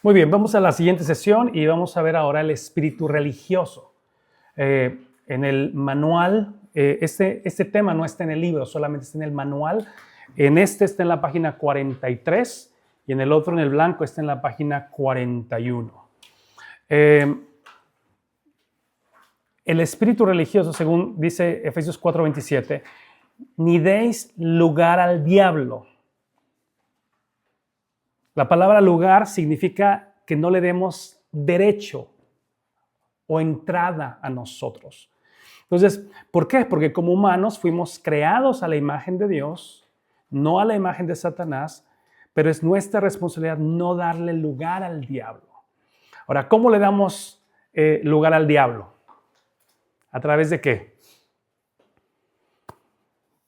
Muy bien, vamos a la siguiente sesión y vamos a ver ahora el espíritu religioso. En el manual, este tema no está en el libro, solamente está en el manual. En este está en la página 43 y en el otro, en el blanco, está en la página 41. El espíritu religioso, según dice Efesios 4:27, ni deis lugar al diablo. La palabra lugar significa que no le demos derecho o entrada a nosotros. Entonces, ¿por qué? Porque como humanos fuimos creados a la imagen de Dios, no a la imagen de Satanás, pero es nuestra responsabilidad no darle lugar al diablo. Ahora, ¿cómo le damos lugar al diablo? ¿A través de qué?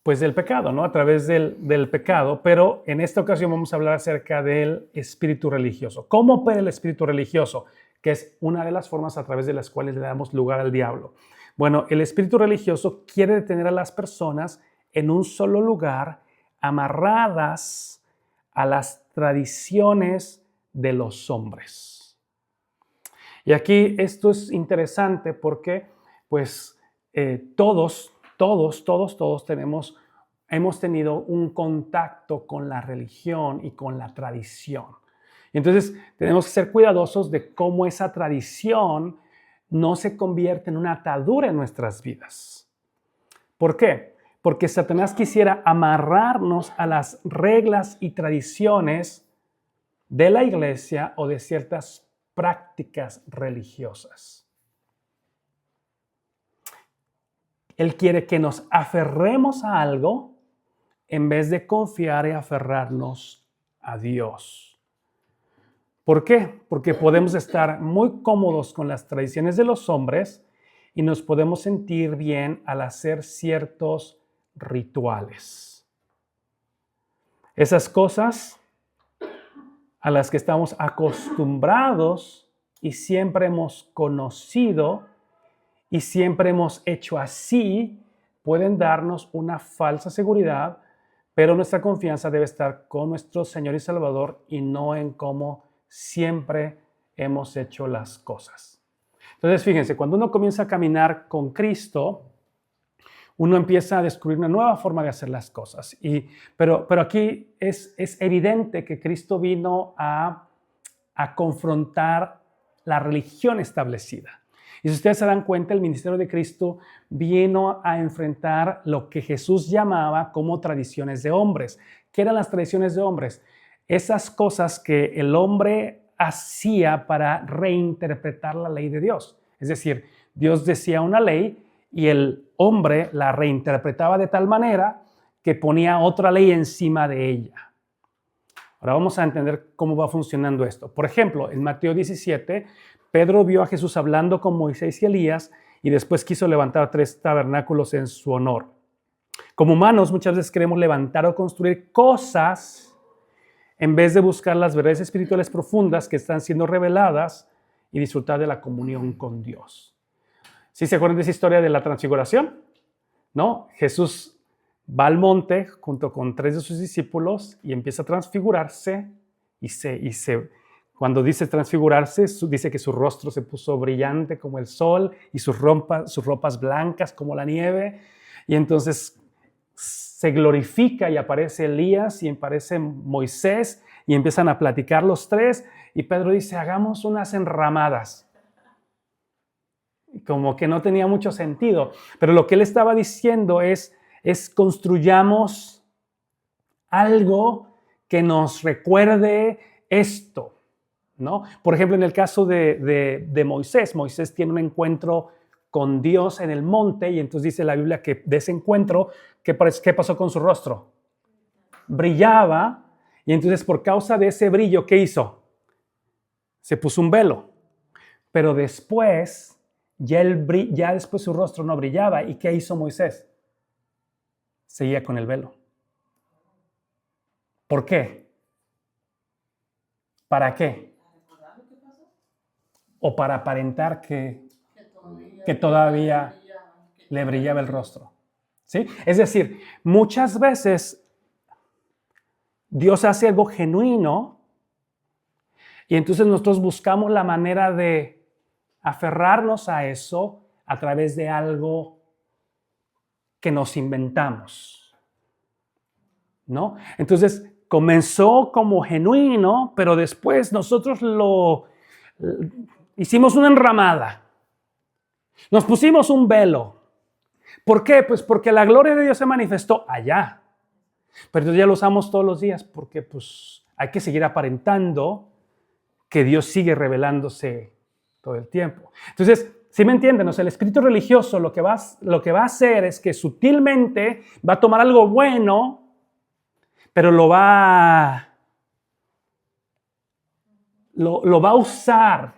Pues del pecado, ¿no? A través del pecado, pero en esta ocasión vamos a hablar acerca del espíritu religioso. ¿Cómo opera el espíritu religioso? Que es una de las formas a través de las cuales le damos lugar al diablo. Bueno, el espíritu religioso quiere detener a las personas en un solo lugar, amarradas a las tradiciones de los hombres. Y aquí esto es interesante porque, pues, todos hemos tenido un contacto con la religión y con la tradición. Entonces, tenemos que ser cuidadosos de cómo esa tradición no se convierte en una atadura en nuestras vidas. ¿Por qué? Porque Satanás quisiera amarrarnos a las reglas y tradiciones de la iglesia o de ciertas prácticas religiosas. Él quiere que nos aferremos a algo en vez de confiar y aferrarnos a Dios. ¿Por qué? Porque podemos estar muy cómodos con las tradiciones de los hombres y nos podemos sentir bien al hacer ciertos rituales. Esas cosas a las que estamos acostumbrados y siempre hemos conocido y siempre hemos hecho así, pueden darnos una falsa seguridad, pero nuestra confianza debe estar con nuestro Señor y Salvador y no en cómo siempre hemos hecho las cosas. Entonces, fíjense, cuando uno comienza a caminar con Cristo, uno empieza a descubrir una nueva forma de hacer las cosas. Pero aquí es evidente que Cristo vino a confrontar la religión establecida. Y si ustedes se dan cuenta, el ministerio de Cristo vino a enfrentar lo que Jesús llamaba como tradiciones de hombres. ¿Qué eran las tradiciones de hombres? Esas cosas que el hombre hacía para reinterpretar la ley de Dios. Es decir, Dios decía una ley y el hombre la reinterpretaba de tal manera que ponía otra ley encima de ella. Ahora vamos a entender cómo va funcionando esto. Por ejemplo, en Mateo 17, Pedro vio a Jesús hablando con Moisés y Elías y después quiso levantar 3 tabernáculos en su honor. Como humanos, muchas veces queremos levantar o construir cosas en vez de buscar las verdades espirituales profundas que están siendo reveladas y disfrutar de la comunión con Dios. ¿Sí se acuerdan de esa historia de la transfiguración? ¿No? Jesús va al monte junto con 3 de sus discípulos y empieza a transfigurarse cuando dice transfigurarse, dice que su rostro se puso brillante como el sol y sus ropas blancas como la nieve. Y entonces se glorifica y aparece Elías y aparece Moisés y empiezan a platicar los 3. Y Pedro dice, hagamos unas enramadas. Como que no tenía mucho sentido. Pero lo que él estaba diciendo es construyamos algo que nos recuerde esto, ¿no? Por ejemplo, en el caso de Moisés, Moisés tiene un encuentro con Dios en el monte y entonces dice la Biblia que de ese encuentro, ¿qué pasó con su rostro? Brillaba y entonces por causa de ese brillo, ¿qué hizo? Se puso un velo. Pero después, ya después su rostro no brillaba. ¿Y qué hizo Moisés? Seguía con el velo. ¿Por qué? ¿Para qué? O para aparentar que todavía le brillaba el rostro. ¿Sí? Es decir, muchas veces Dios hace algo genuino Y entonces nosotros buscamos la manera de aferrarnos a eso a través de algo que nos inventamos, ¿no? Entonces comenzó como genuino, pero después nosotros hicimos una enramada. Nos pusimos un velo. ¿Por qué? Pues porque la gloria de Dios se manifestó allá. Pero entonces ya lo usamos todos los días porque pues hay que seguir aparentando que Dios sigue revelándose todo el tiempo. Entonces, ¿sí me entienden? O sea, el espíritu religioso lo que va a hacer es que sutilmente va a tomar algo bueno, pero lo va a usar,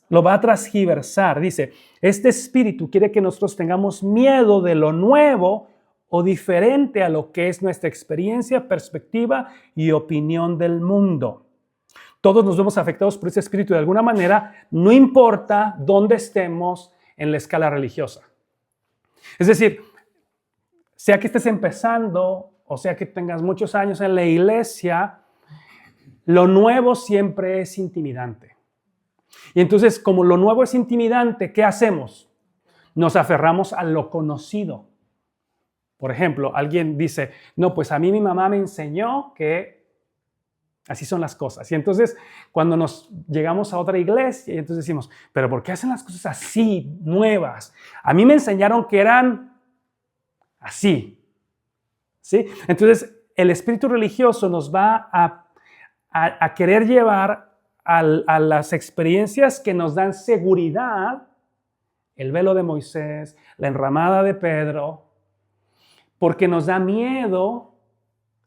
lo va a transgiversar. Dice, este espíritu quiere que nosotros tengamos miedo de lo nuevo o diferente a lo que es nuestra experiencia, perspectiva y opinión del mundo. Todos nos vemos afectados por ese espíritu de alguna manera, no importa dónde estemos en la escala religiosa. Es decir, sea que estés empezando o sea que tengas muchos años en la iglesia, lo nuevo siempre es intimidante. Y entonces, como lo nuevo es intimidante, ¿qué hacemos? Nos aferramos a lo conocido. Por ejemplo, alguien dice, no, pues a mí mi mamá me enseñó que así son las cosas. Y entonces, cuando nos llegamos a otra iglesia, y entonces decimos, pero ¿por qué hacen las cosas así, nuevas? A mí me enseñaron que eran así. ¿Sí? Entonces, el espíritu religioso nos va a querer llevar a las experiencias que nos dan seguridad, el velo de Moisés, la enramada de Pedro, porque nos da miedo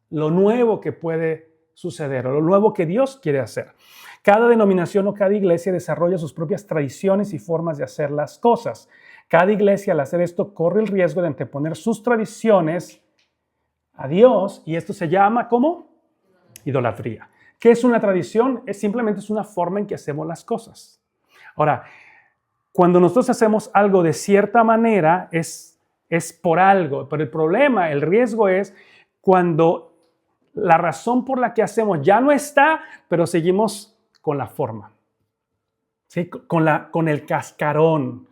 lo nuevo que puede suceder o lo nuevo que Dios quiere hacer. Cada denominación o cada iglesia desarrolla sus propias tradiciones y formas de hacer las cosas. Cada iglesia al hacer esto corre el riesgo de anteponer sus tradiciones a Dios y esto se llama ¿cómo? Idolatría. ¿Qué es una tradición? Simplemente es una forma en que hacemos las cosas. Ahora, cuando nosotros hacemos algo de cierta manera es por algo, pero el problema, el riesgo es cuando la razón por la que hacemos ya no está, pero seguimos con la forma, ¿sí? con el cascarón.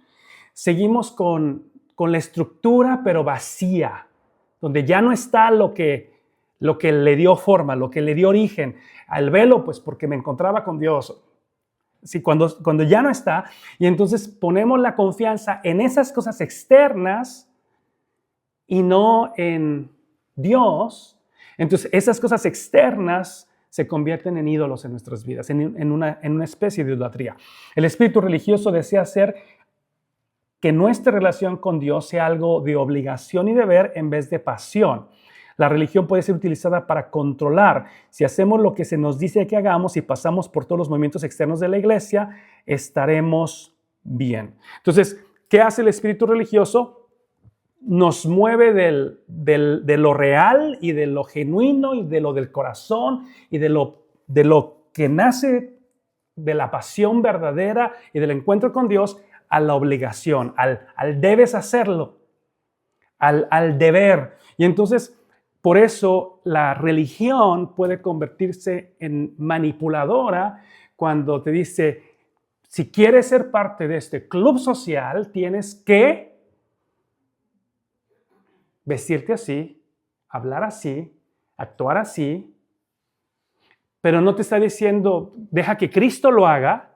Seguimos con la estructura, pero vacía, donde ya no está lo que le dio forma, lo que le dio origen al velo, pues porque me encontraba con Dios. Sí, cuando ya no está, y entonces ponemos la confianza en esas cosas externas y no en Dios. Entonces, esas cosas externas se convierten en ídolos en nuestras vidas, en una especie de idolatría. El espíritu religioso desea hacer que nuestra relación con Dios sea algo de obligación y deber en vez de pasión. La religión puede ser utilizada para controlar. Si hacemos lo que se nos dice que hagamos y pasamos por todos los movimientos externos de la iglesia, estaremos bien. Entonces, ¿qué hace el espíritu religioso? Nos mueve de lo real y de lo genuino y de lo del corazón y de lo que nace de la pasión verdadera y del encuentro con Dios a la obligación, al debes hacerlo, al deber. Y entonces, por eso la religión puede convertirse en manipuladora cuando te dice, si quieres ser parte de este club social, tienes que vestirte así, hablar así, actuar así, pero no te está diciendo, deja que Cristo lo haga,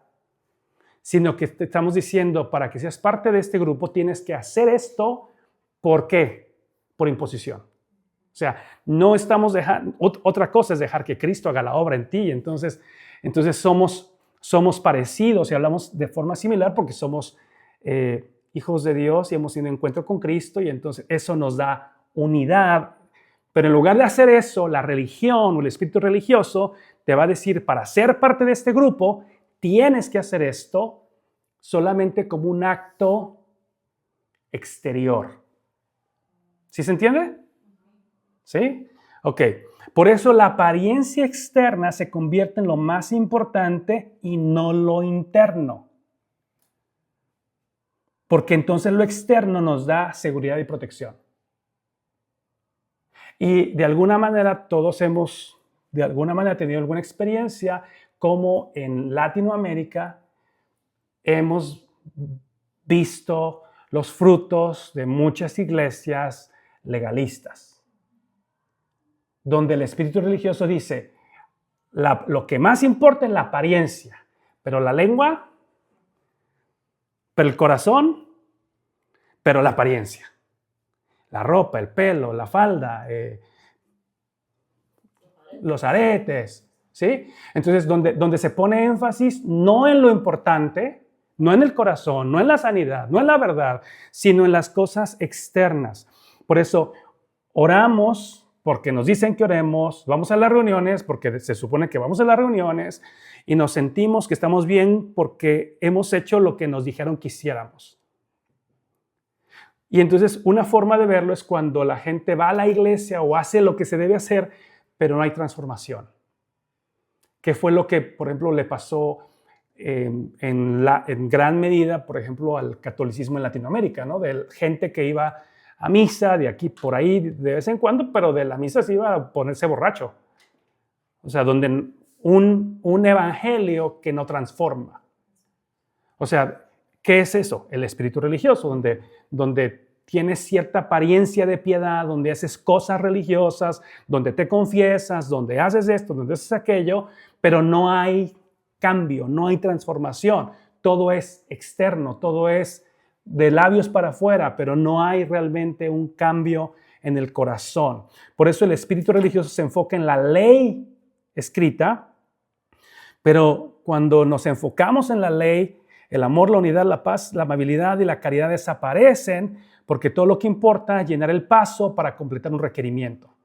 sino que te estamos diciendo, para que seas parte de este grupo, tienes que hacer esto, ¿por qué? Por imposición. O sea, no estamos dejando, otra cosa es dejar que Cristo haga la obra en ti, entonces somos parecidos y hablamos de forma similar porque somos hijos de Dios y hemos tenido encuentro con Cristo y entonces eso nos da unidad. Pero en lugar de hacer eso, la religión o el espíritu religioso te va a decir, para ser parte de este grupo, tienes que hacer esto solamente como un acto exterior. ¿Sí se entiende? ¿Sí? Ok. Por eso la apariencia externa se convierte en lo más importante y no lo interno. Porque entonces lo externo nos da seguridad y protección. Y de alguna manera todos hemos de alguna manera tenido alguna experiencia como en Latinoamérica hemos visto los frutos de muchas iglesias legalistas, donde el espíritu religioso dice, lo que más importa es la apariencia, pero la lengua, pero el corazón, pero la apariencia. La ropa, el pelo, la falda, los aretes, ¿sí? Entonces, donde se pone énfasis no en lo importante, no en el corazón, no en la sanidad, no en la verdad, sino en las cosas externas. Por eso, oramos porque nos dicen que oremos, vamos a las reuniones porque se supone que vamos a las reuniones y nos sentimos que estamos bien porque hemos hecho lo que nos dijeron que hiciéramos. Y entonces una forma de verlo es cuando la gente va a la iglesia o hace lo que se debe hacer, pero no hay transformación. ¿Qué fue lo que, por ejemplo, le pasó en gran medida, por ejemplo, al catolicismo en Latinoamérica, ¿no? De gente que iba a misa de aquí por ahí de vez en cuando, pero de la misa se iba a ponerse borracho. O sea, donde un evangelio que no transforma. O sea, ¿qué es eso? El espíritu religioso, donde tienes cierta apariencia de piedad, donde haces cosas religiosas, donde te confiesas, donde haces esto, donde haces aquello, pero no hay cambio, no hay transformación. Todo es externo, todo es de labios para afuera, pero no hay realmente un cambio en el corazón. Por eso el espíritu religioso se enfoca en la ley escrita, pero cuando nos enfocamos en la ley, el amor, la unidad, la paz, la amabilidad y la caridad desaparecen porque todo lo que importa es llenar el paso para completar un requerimiento.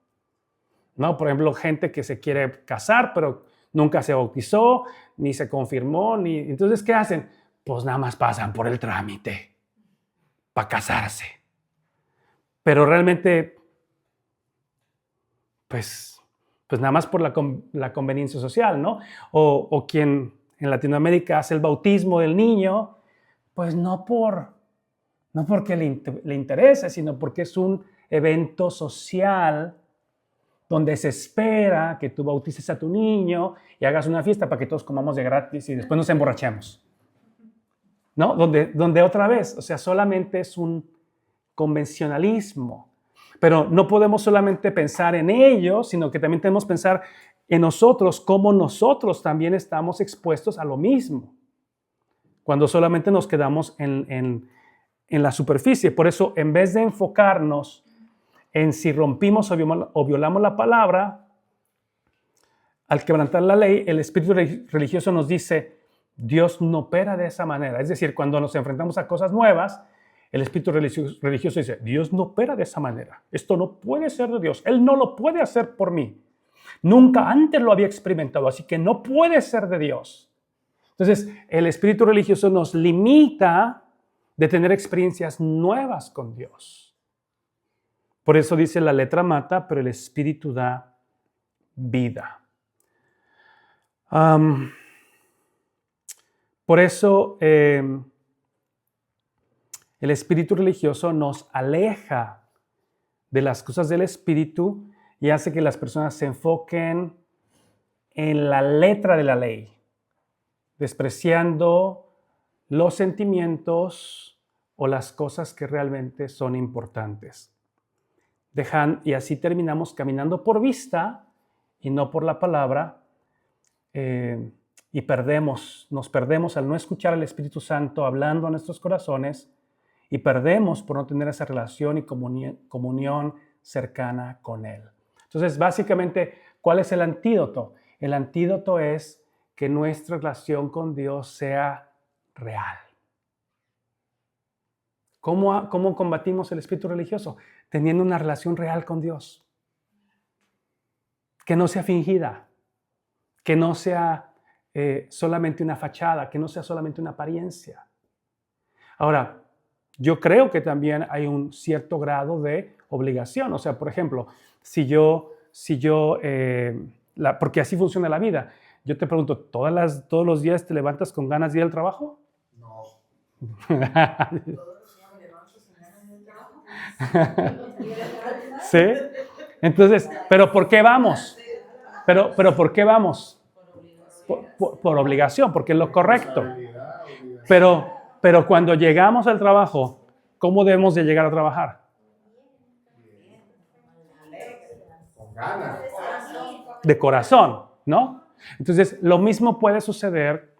¿No? Por ejemplo, gente que se quiere casar, pero nunca se bautizó, ni se confirmó, entonces, ¿qué hacen? Pues nada más pasan por el trámite para casarse. Pero realmente, pues nada más por la conveniencia social, ¿no? O quien en Latinoamérica hace el bautismo del niño, pues no porque le interese, sino porque es un evento social donde se espera que tú bautices a tu niño y hagas una fiesta para que todos comamos de gratis y después nos emborrachemos. ¿No? Donde otra vez, o sea, solamente es un convencionalismo. Pero no podemos solamente pensar en ello, sino que también tenemos que pensar en nosotros, cómo nosotros también estamos expuestos a lo mismo. Cuando solamente nos quedamos en la superficie. Por eso, en vez de enfocarnos en si rompimos o violamos la palabra, al quebrantar la ley, el espíritu religioso nos dice, Dios no opera de esa manera. Es decir, cuando nos enfrentamos a cosas nuevas, el espíritu religioso dice, Dios no opera de esa manera. Esto no puede ser de Dios. Él no lo puede hacer por mí. Nunca antes lo había experimentado, así que no puede ser de Dios. Entonces, el espíritu religioso nos limita de tener experiencias nuevas con Dios. Por eso dice, la letra mata, pero el espíritu da vida. Por eso el espíritu religioso nos aleja de las cosas del espíritu y hace que las personas se enfoquen en la letra de la ley, despreciando los sentimientos o las cosas que realmente son importantes. Y así terminamos caminando por vista y no por la palabra, y nos perdemos al no escuchar al Espíritu Santo hablando a nuestros corazones y perdemos por no tener esa relación y comunión cercana con Él. Entonces, básicamente, ¿cuál es el antídoto? El antídoto es que nuestra relación con Dios sea real. ¿Cómo combatimos el espíritu religioso? Teniendo una relación real con Dios. Que no sea fingida, que no sea solamente una fachada, que no sea solamente una apariencia. Ahora, yo creo que también hay un cierto grado de obligación. O sea, por ejemplo, porque así funciona la vida. Yo te pregunto, ¿todos los días te levantas con ganas de ir al trabajo? No. ¿Sí? Entonces, ¿pero por qué vamos? Pero ¿por qué vamos? Por obligación, porque es lo correcto. Pero cuando llegamos al trabajo, ¿cómo debemos de llegar a trabajar? Con ganas. De corazón, ¿no? Entonces, lo mismo puede suceder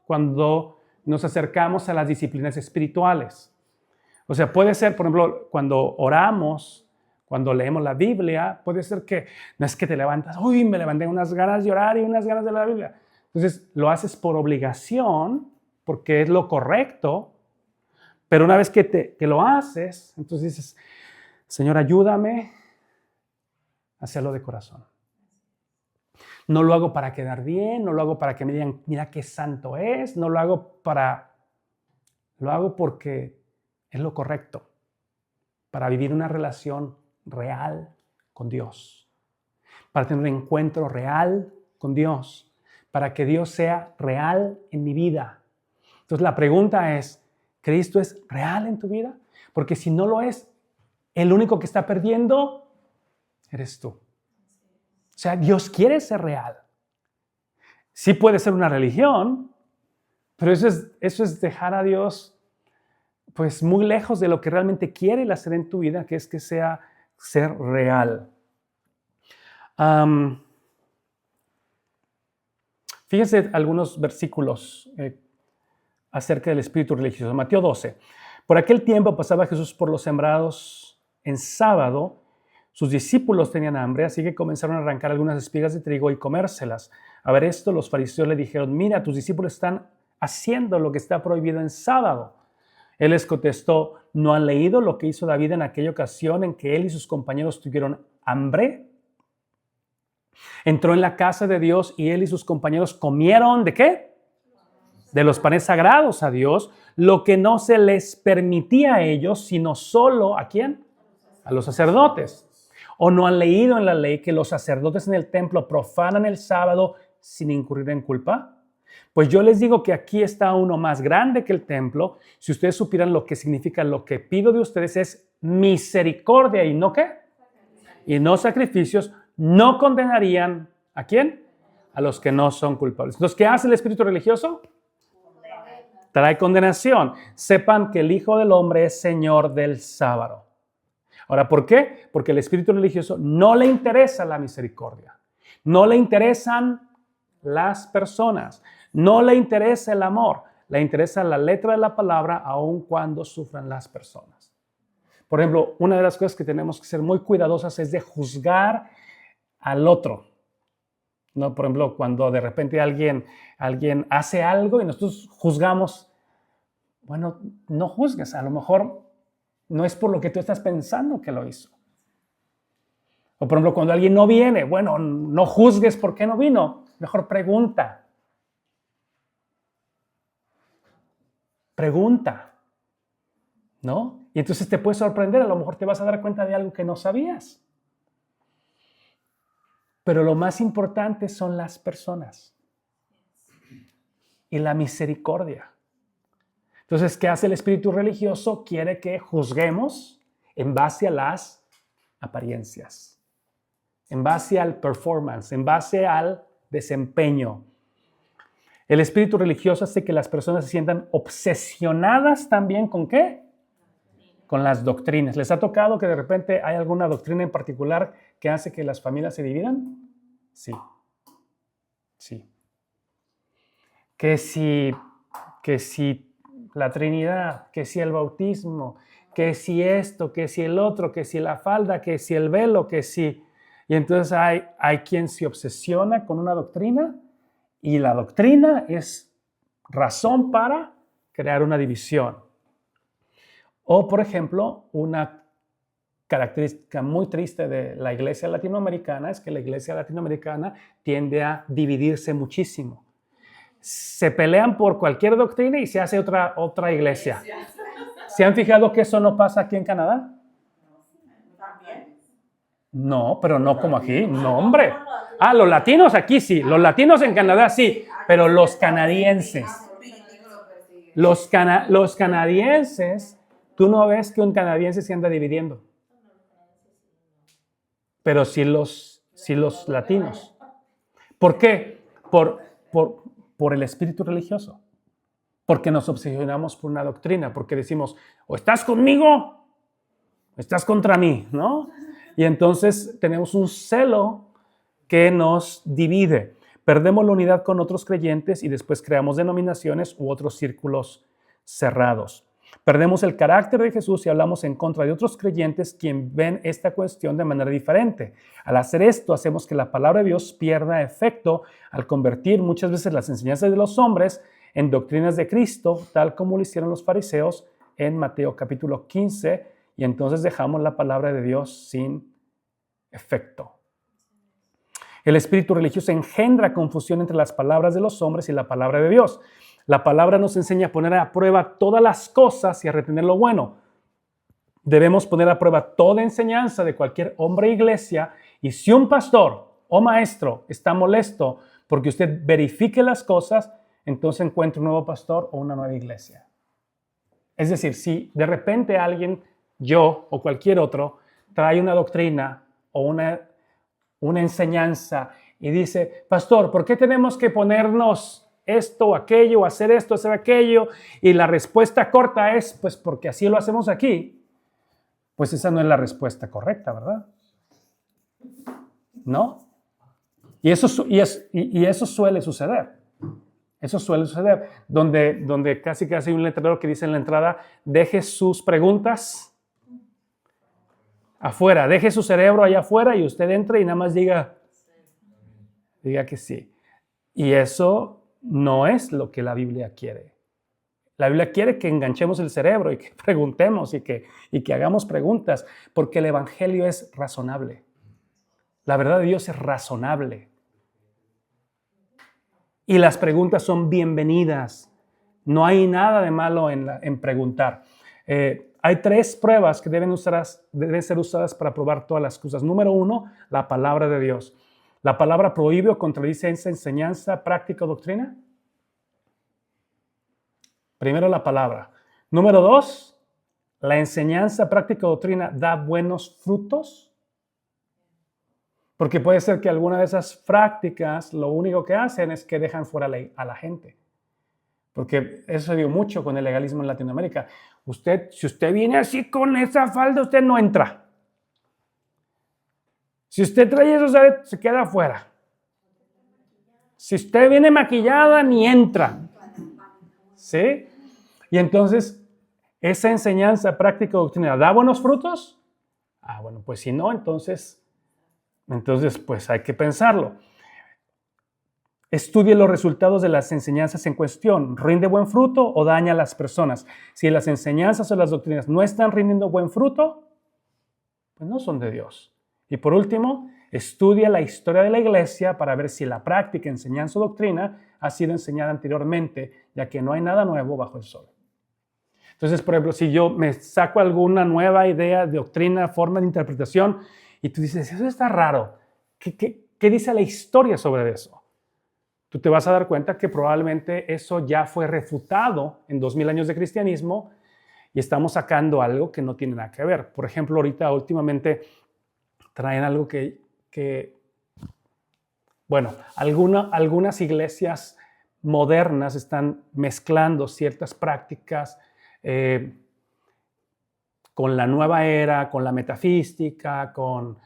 cuando nos acercamos a las disciplinas espirituales. O sea, puede ser, por ejemplo, cuando oramos, cuando leemos la Biblia, puede ser que no es que te levantas, uy, me levanté unas ganas de orar y unas ganas de la Biblia. Entonces, lo haces por obligación, porque es lo correcto, pero una vez que lo haces, entonces dices, Señor, ayúdame a hacerlo de corazón. No lo hago para quedar bien, no lo hago para que me digan, mira qué santo es, no lo hago lo hago porque es lo correcto, para vivir una relación real con Dios, para tener un encuentro real con Dios, para que Dios sea real en mi vida. Entonces la pregunta es, ¿Cristo es real en tu vida? Porque si no lo es, el único que está perdiendo eres tú. O sea, Dios quiere ser real. Sí puede ser una religión, pero eso es dejar a Dios pues muy lejos de lo que realmente quiere Él hacer en tu vida, que es que sea ser real. Fíjense algunos versículos acerca del espíritu religioso. Mateo 12. Por aquel tiempo pasaba Jesús por los sembrados en sábado. Sus discípulos tenían hambre, así que comenzaron a arrancar algunas espigas de trigo y comérselas. A ver esto, los fariseos le dijeron, mira, tus discípulos están haciendo lo que está prohibido en sábado. Él les contestó, ¿no han leído lo que hizo David en aquella ocasión en que él y sus compañeros tuvieron hambre? Entró en la casa de Dios y él y sus compañeros comieron, ¿de qué? De los panes sagrados a Dios, lo que no se les permitía a ellos, sino solo, ¿a quién? A los sacerdotes. ¿O no han leído en la ley que los sacerdotes en el templo profanan el sábado sin incurrir en culpa? Pues yo les digo que aquí está uno más grande que el templo. Si ustedes supieran lo que significa, lo que pido de ustedes es misericordia y no qué. Y no sacrificios, no condenarían ¿a quién? A los que no son culpables. Entonces, ¿qué hace el espíritu religioso? Trae condenación. Sepan que el Hijo del Hombre es Señor del sábado. Ahora, ¿por qué? Porque al espíritu religioso no le interesa la misericordia. No le interesan las personas. No le interesa el amor. Le interesa la letra de la palabra aun cuando sufran las personas. Por ejemplo, una de las cosas que tenemos que ser muy cuidadosas es de juzgar al otro. ¿No? Por ejemplo, cuando de repente alguien hace algo y nosotros juzgamos, bueno, no juzgues, a lo mejor no es por lo que tú estás pensando que lo hizo. O por ejemplo, cuando alguien no viene, bueno, no juzgues por qué no vino, mejor pregunta. Pregunta, ¿no? Y entonces te puede sorprender, a lo mejor te vas a dar cuenta de algo que no sabías. Pero lo más importante son las personas y la misericordia. Entonces, ¿qué hace el espíritu religioso? Quiere que juzguemos en base a las apariencias, en base al performance, en base al desempeño. El espíritu religioso hace que las personas se sientan obsesionadas también ¿con qué? Con las doctrinas. ¿Les ha tocado que de repente hay alguna doctrina en particular que hace que las familias se dividan? Sí. Sí. Que si la Trinidad, que si el bautismo, que si esto, que si el otro, que si la falda, que si el velo, que si... Y entonces hay quien se obsesiona con una doctrina y la doctrina es razón para crear una división. O, por ejemplo, una característica muy triste de la iglesia latinoamericana es que la iglesia latinoamericana tiende a dividirse muchísimo. Se pelean por cualquier doctrina y se hace otra iglesia. ¿Se han fijado que eso no pasa aquí en Canadá? No, pero no como aquí. No, hombre. Ah, los latinos aquí sí. Los latinos en Canadá sí. Pero los canadienses. Los canadienses, tú no ves que un canadiense se anda dividiendo. Pero sí los latinos. ¿Por qué? Por el espíritu religioso. Porque nos obsesionamos por una doctrina, porque decimos, o estás conmigo, o estás contra mí, ¿no? Y entonces tenemos un celo que nos divide. Perdemos la unidad con otros creyentes y después creamos denominaciones u otros círculos cerrados. Perdemos el carácter de Jesús y hablamos en contra de otros creyentes quien ven esta cuestión de manera diferente. Al hacer esto, hacemos que la palabra de Dios pierda efecto al convertir muchas veces las enseñanzas de los hombres en doctrinas de Cristo, tal como lo hicieron los fariseos en Mateo capítulo 15, y entonces dejamos la palabra de Dios sin efecto. El espíritu religioso engendra confusión entre las palabras de los hombres y la palabra de Dios. La palabra nos enseña a poner a prueba todas las cosas y a retener lo bueno. Debemos poner a prueba toda enseñanza de cualquier hombre o iglesia, y si un pastor o maestro está molesto porque usted verifique las cosas, entonces encuentre un nuevo pastor o una nueva iglesia. Es decir, si de repente alguien, yo o cualquier otro, trae una doctrina o una enseñanza y dice, pastor, ¿por qué tenemos que ponernos esto o aquello, hacer esto, hacer aquello? Y la respuesta corta es, pues porque así lo hacemos aquí. Pues esa no es la respuesta correcta, ¿verdad? ¿No? Y eso suele suceder. Eso suele suceder. Donde casi hay un letrero que dice en la entrada, deje sus preguntas afuera, deje su cerebro allá afuera y usted entra y nada más diga que sí. Y eso no es lo que la Biblia quiere. La Biblia quiere que enganchemos el cerebro y que preguntemos y que hagamos preguntas, porque el Evangelio es razonable. La verdad de Dios es razonable. Y las preguntas son bienvenidas. No hay nada de malo en preguntar. Hay 3 pruebas que deben ser usadas para probar todas las cosas. Número 1, la palabra de Dios. ¿La palabra prohíbe o contradice esa enseñanza, práctica o doctrina? Primero la palabra. Número 2, ¿la enseñanza, práctica o doctrina da buenos frutos? Porque puede ser que alguna de esas prácticas lo único que hacen es que dejan fuera a la gente. Porque eso se dio mucho con el legalismo en Latinoamérica. Si usted viene así con esa falda, usted no entra. Si usted trae eso, se queda afuera. Si usted viene maquillada, ni entra. ¿Sí? Y entonces, ¿esa enseñanza, práctica o doctrina da buenos frutos? Bueno, pues si no, entonces pues hay que pensarlo. Estudie los resultados de las enseñanzas en cuestión. ¿Rinde buen fruto o daña a las personas? Si las enseñanzas o las doctrinas no están rindiendo buen fruto, pues no son de Dios. Y por último, estudia la historia de la iglesia para ver si la práctica, enseñanza o doctrina ha sido enseñada anteriormente, ya que no hay nada nuevo bajo el sol. Entonces, por ejemplo, si yo me saco alguna nueva idea, doctrina, forma de interpretación, y tú dices, eso está raro, ¿qué dice la historia sobre eso? Tú te vas a dar cuenta que probablemente eso ya fue refutado en 2000 años de cristianismo y estamos sacando algo que no tiene nada que ver. Por ejemplo, ahorita últimamente traen algo algunas iglesias modernas están mezclando ciertas prácticas con la nueva era, con la metafísica, con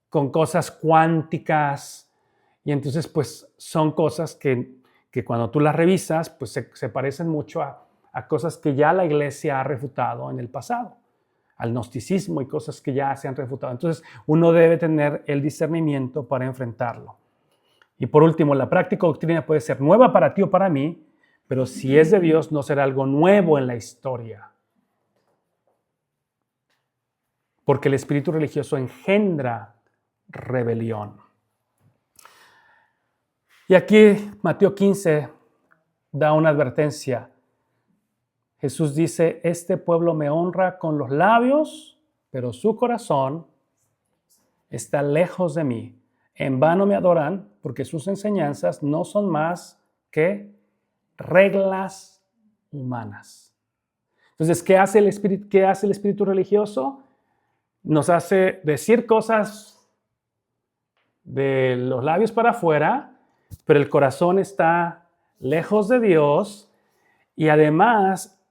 cosas cuánticas. Y entonces, pues, son cosas que cuando tú las revisas, pues se parecen mucho a cosas que ya la iglesia ha refutado en el pasado, al gnosticismo y cosas que ya se han refutado. Entonces, uno debe tener el discernimiento para enfrentarlo. Y por último, la práctica o doctrina puede ser nueva para ti o para mí, pero si es de Dios, no será algo nuevo en la historia. Porque el espíritu religioso engendra rebelión. Y aquí Mateo 15 da una advertencia. Jesús dice, este pueblo me honra con los labios, pero su corazón está lejos de mí. En vano me adoran, porque sus enseñanzas no son más que reglas humanas. Entonces, ¿qué hace el espíritu religioso? Nos hace decir cosas de los labios para afuera, pero el corazón está lejos de Dios y además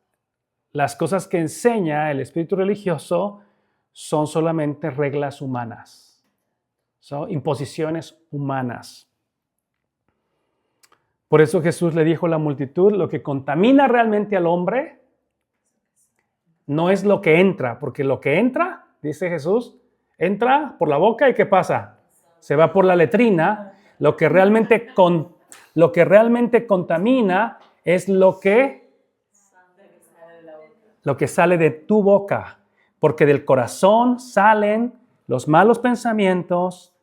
las cosas que enseña el espíritu religioso son solamente reglas humanas, son imposiciones humanas. Por eso Jesús le dijo a la multitud, lo que contamina realmente al hombre no es lo que entra, porque lo que entra, dice Jesús, entra por la boca y ¿qué pasa? Se va por la letrina. Lo que realmente contamina es lo que sale de tu boca, porque del corazón salen los malos pensamientos,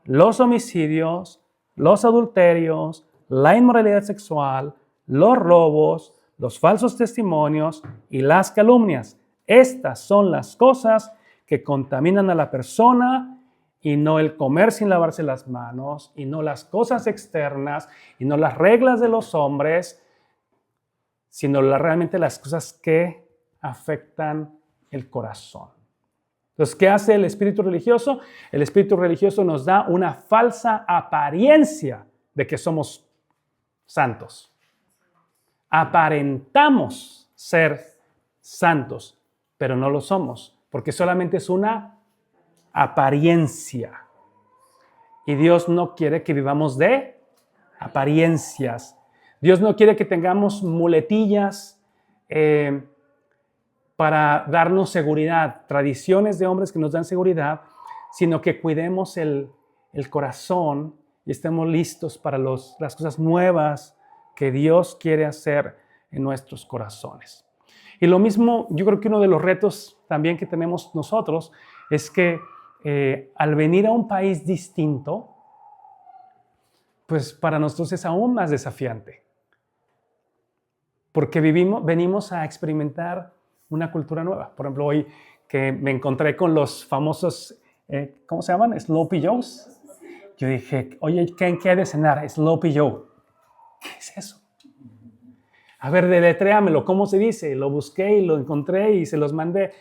los homicidios, los adulterios, la inmoralidad sexual, los robos, los falsos testimonios y las calumnias. Estas son las cosas que contaminan a la persona y no el comer sin lavarse las manos y no las cosas externas y no las reglas de los hombres, sino realmente las cosas que afectan el corazón. Entonces, ¿qué hace el espíritu religioso? El espíritu religioso nos da una falsa apariencia de que somos santos. Aparentamos ser santos, pero no lo somos, porque solamente es una apariencia. Y Dios no quiere que vivamos de apariencias. Dios no quiere que tengamos muletillas para darnos seguridad, tradiciones de hombres que nos dan seguridad, sino que cuidemos el corazón y estemos listos para las cosas nuevas que Dios quiere hacer en nuestros corazones. Y lo mismo, yo creo que uno de los retos también que tenemos nosotros es que al venir a un país distinto, pues para nosotros es aún más desafiante. Porque venimos a experimentar una cultura nueva. Por ejemplo, hoy que me encontré con los famosos, ¿cómo se llaman? Sloppy Joes. Yo dije, oye, ¿qué hay de cenar? Sloppy Joe. ¿Qué es eso? A ver, deletréamelo, ¿cómo se dice? Lo busqué y lo encontré y se los mandé.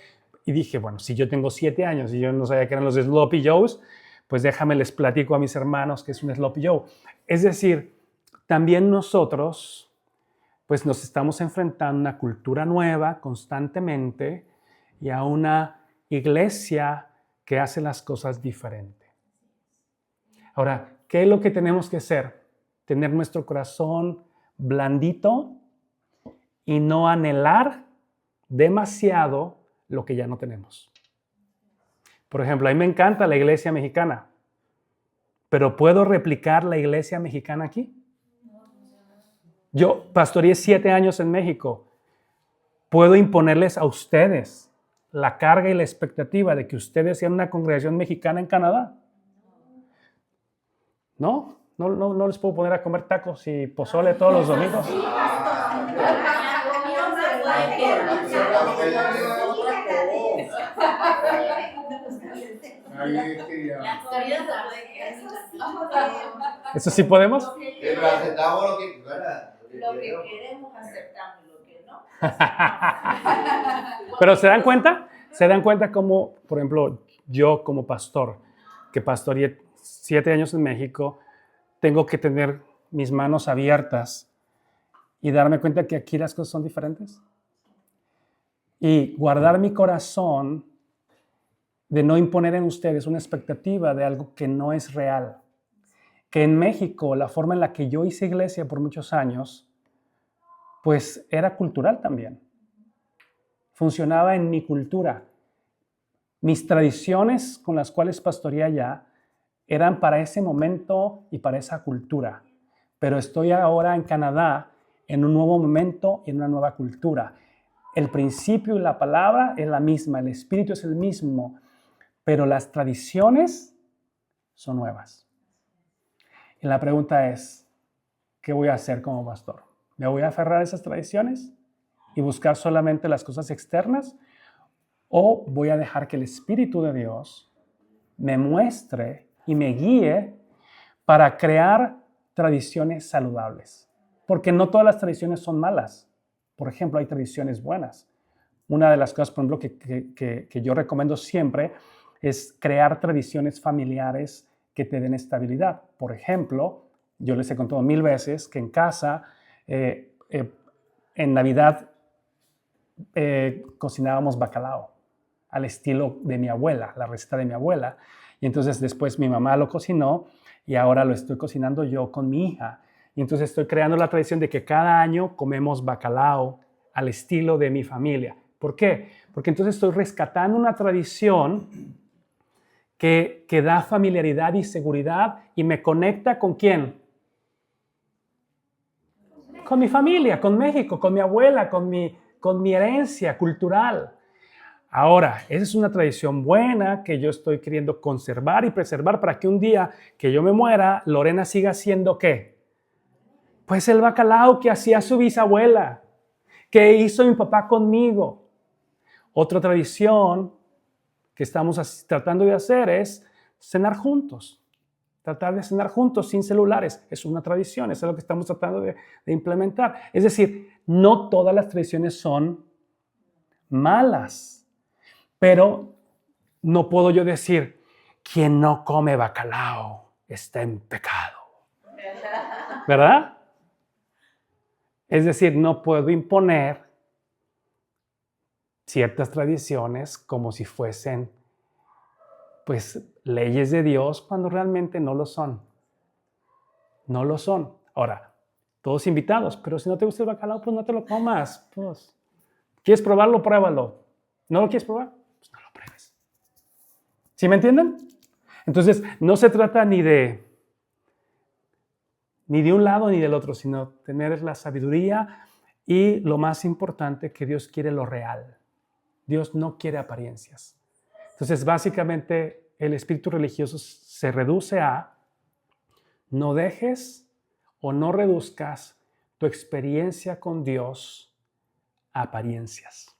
Y dije, bueno, si yo tengo 7 años y yo no sabía que eran los Sloppy Joes, pues déjame les platico a mis hermanos que es un Sloppy Joe. Es decir, también nosotros pues nos estamos enfrentando a una cultura nueva constantemente y a una iglesia que hace las cosas diferente. Ahora, ¿qué es lo que tenemos que hacer? Tener nuestro corazón blandito y no anhelar demasiado lo que ya no tenemos. Por ejemplo, a mí me encanta la iglesia mexicana, pero ¿puedo replicar la iglesia mexicana aquí? Yo pastoreé 7 años en México. ¿Puedo imponerles a ustedes la carga y la expectativa de que ustedes sean una congregación mexicana en Canadá? No les puedo poner a comer tacos y pozole todos los domingos. ¿Eso sí podemos? Aceptamos lo que queremos, aceptamos lo que no. Pero ¿se dan cuenta? ¿Se dan cuenta cómo, por ejemplo, yo como pastor, que pastoreé 7 años en México, tengo que tener mis manos abiertas y darme cuenta que aquí las cosas son diferentes? Y guardar mi corazón de no imponer en ustedes una expectativa de algo que no es real. Que en México, la forma en la que yo hice iglesia por muchos años, pues era cultural también. Funcionaba en mi cultura. Mis tradiciones con las cuales pastoreé allá eran para ese momento y para esa cultura. Pero estoy ahora en Canadá en un nuevo momento y en una nueva cultura. El principio y la palabra es la misma, el espíritu es el mismo, pero las tradiciones son nuevas. Y la pregunta es, ¿qué voy a hacer como pastor? ¿Me voy a aferrar a esas tradiciones y buscar solamente las cosas externas? ¿O voy a dejar que el Espíritu de Dios me muestre y me guíe para crear tradiciones saludables? Porque no todas las tradiciones son malas. Por ejemplo, hay tradiciones buenas. Una de las cosas, por ejemplo, que yo recomiendo siempre es crear tradiciones familiares que te den estabilidad. Por ejemplo, yo les he contado 1000 veces que en casa, en Navidad, cocinábamos bacalao al estilo de mi abuela, la receta de mi abuela. Y entonces después mi mamá lo cocinó y ahora lo estoy cocinando yo con mi hija. Y entonces estoy creando la tradición de que cada año comemos bacalao al estilo de mi familia. ¿Por qué? Porque entonces estoy rescatando una tradición que da familiaridad y seguridad y me conecta ¿con quién? Con mi familia, con México, con mi abuela, con mi herencia cultural. Ahora, esa es una tradición buena que yo estoy queriendo conservar y preservar para que un día que yo me muera, Lorena siga haciendo ¿qué? Pues el bacalao que hacía su bisabuela, que hizo mi papá conmigo. Otra tradición que estamos tratando de hacer es cenar juntos. Tratar de cenar juntos sin celulares. Es una tradición, eso es lo que estamos tratando de implementar. Es decir, no todas las tradiciones son malas, pero no puedo yo decir, quien no come bacalao está en pecado. ¿Verdad? Es decir, no puedo imponer ciertas tradiciones como si fuesen pues leyes de Dios cuando realmente no lo son. No lo son. Ahora, todos invitados, pero si no te gusta el bacalao, pues no te lo comas. Pues, ¿quieres probarlo? Pruébalo. ¿No lo quieres probar? Pues no lo pruebes. ¿Sí me entienden? Entonces, no se trata ni de un lado ni del otro, sino tener la sabiduría y lo más importante, que Dios quiere lo real. Dios no quiere apariencias. Entonces, básicamente, el espíritu religioso se reduce a no dejes o no reduzcas tu experiencia con Dios a apariencias.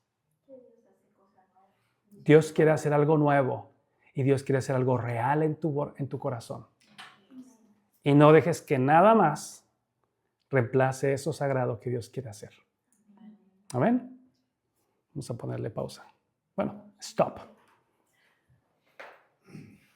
Dios quiere hacer algo nuevo y Dios quiere hacer algo real en tu corazón. Y no dejes que nada más reemplace eso sagrado que Dios quiere hacer. ¿Amén? Vamos a ponerle pausa. Bueno, stop.